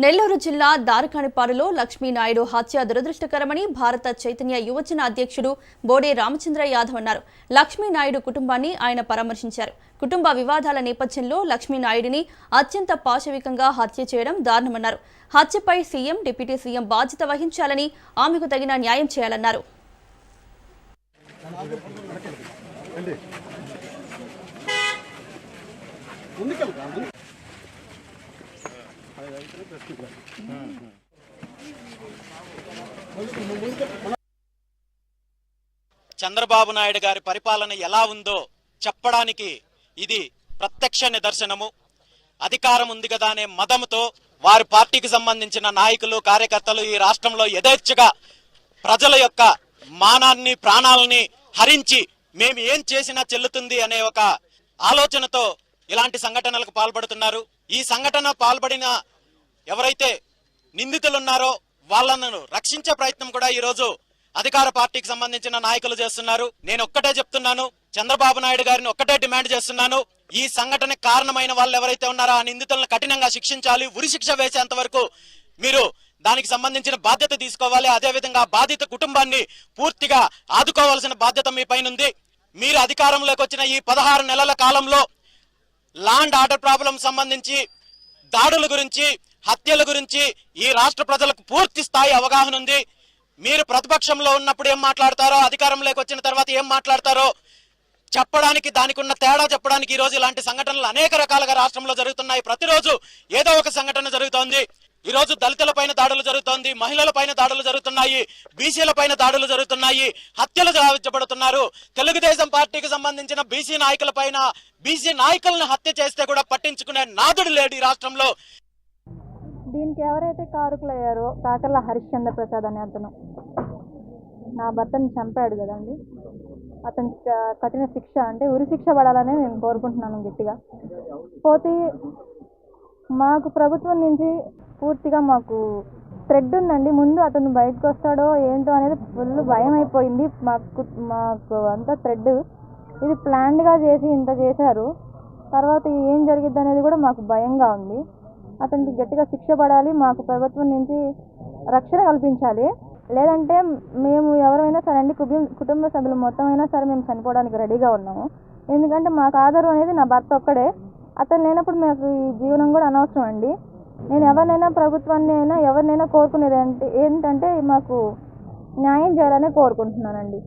నెల్లూరు జిల్లా దారకానిపాడులో లక్ష్మీనాయుడు హత్య దురదృష్టకరమని భారత చైతన్య యువజన అధ్యక్షుడు బోడే రామచంద్ర యాదవ్ అన్నారు. లక్ష్మీనాయుడు కుటుంబాన్ని ఆయన పరామర్శించారు. కుటుంబ వివాదాల నేపథ్యంలో లక్ష్మీనాయుడిని అత్యంత పాశవికంగా హత్య చేయడం దారుణమన్నారు. హత్యపై సీఎం, డిప్యూటీ సీఎం బాధ్యత వహించాలని, ఆమెకు తగిన న్యాయం చేయాలన్నారు. చంద్రబాబు నాయుడు గారి పరిపాలన ఎలా ఉందో చెప్పడానికి ఇది ప్రత్యక్ష నిదర్శనము. అధికారం ఉంది కదా అనే మదముతో వారి పార్టీకి సంబంధించిన నాయకులు, కార్యకర్తలు ఈ రాష్ట్రంలో యథేచ్ఛగా ప్రజల యొక్క మానాన్ని, ప్రాణాలని హరించి మేము ఏం చేసినా చెల్లుతుంది అనే ఒక ఆలోచనతో ఇలాంటి సంఘటనలకు పాల్పడుతున్నారు. ఈ సంఘటన పాల్పడిన ఎవరైతే నిందితులు ఉన్నారో వాళ్ళను రక్షించే ప్రయత్నం కూడా ఈరోజు అధికార పార్టీకి సంబంధించిన నాయకులు చేస్తున్నారు. నేను ఒక్కటే చెప్తున్నాను, చంద్రబాబు నాయుడు గారిని ఒక్కటే డిమాండ్ చేస్తున్నాను, ఈ సంఘటనకు కారణమైన వాళ్ళు ఎవరైతే ఉన్నారో ఆ నిందితులను కఠినంగా శిక్షించాలి. ఉరి శిక్ష వేసేంత వరకు మీరు దానికి సంబంధించిన బాధ్యత తీసుకోవాలి. అదేవిధంగా బాధిత కుటుంబాన్ని పూర్తిగా ఆదుకోవాల్సిన బాధ్యత మీ పైన ఉంది. మీరు అధికారంలోకి వచ్చిన ఈ 16 నెలల కాలంలో ల్యాండ్ ఆర్డర్ ప్రాబ్లం సంబంధించి, దాడుల గురించి, హత్యల గురించి ఈ రాష్ట్ర ప్రజలకు పూర్తి స్థాయి అవగాహన ఉంది. మీరు ప్రతిపక్షంలో ఉన్నప్పుడు ఏం మాట్లాడతారో, అధికారంలోకి వచ్చిన తర్వాత ఏం మాట్లాడతారో చెప్పడానికి, దానికి ఉన్న తేడా చెప్పడానికి ఈ రోజు ఇలాంటి సంఘటనలు అనేక రకాలుగా రాష్ట్రంలో జరుగుతున్నాయి. ప్రతిరోజు ఏదో ఒక సంఘటన జరుగుతోంది. ఈ రోజు దళితుల పైన దాడులు జరుగుతోంది, మహిళల పైన దాడులు జరుగుతున్నాయి, బీసీల పైన దాడులు జరుగుతున్నాయి, హత్యలు గావించబడుతున్నారు. తెలుగుదేశం పార్టీకి సంబంధించిన బీసీ నాయకుల పైన, బీసీ నాయకులను హత్య చేస్తే కూడా పట్టించుకునే నాదుడు లేడు ఈ రాష్ట్రంలో. దీనికి ఎవరైతే కారకులయ్యారో కాకర్ల హరిశ్చంద్ర ప్రసాద్ అనే అతను నా భర్తను చంపాడు కదండి, అతనికి కఠిన శిక్ష అంటే ఉరి శిక్ష పడాలని నేను కోరుకుంటున్నాను గట్టిగా. పోతే మాకు ప్రభుత్వం నుంచి పూర్తిగా మాకు థ్రెడ్ ఉందండి. ముందు అతను బయటకు వస్తాడో ఏంటో అనేది ఫుల్ భయం అయిపోయింది మాకు అంతా థ్రెడ్. ఇది ప్లాన్డ్గా చేసి ఇంత చేశారు, తర్వాత ఏం జరిగిద్ది అనేది కూడా మాకు భయంగా ఉంది. అతనికి గట్టిగా శిక్ష పడాలి, మాకు ప్రభుత్వం నుంచి రక్షణ కల్పించాలి. లేదంటే మేము ఎవరైనా సరే అండి, కుటుంబ సభ్యులు మొత్తం అయినా సరే మేము చనిపోవడానికి రెడీగా ఉన్నాము. ఎందుకంటే మాకు ఆధారం అనేది నా భర్త ఒక్కడే. అతను లేనప్పుడు మాకు ఈ జీవనం కూడా అనవసరం అండి. నేను ఎవరినైనా, ప్రభుత్వాన్ని అయినా, ఎవరినైనా కోరుకునేది ఏంటంటే మాకు న్యాయం చేయాలని కోరుకుంటున్నానండి.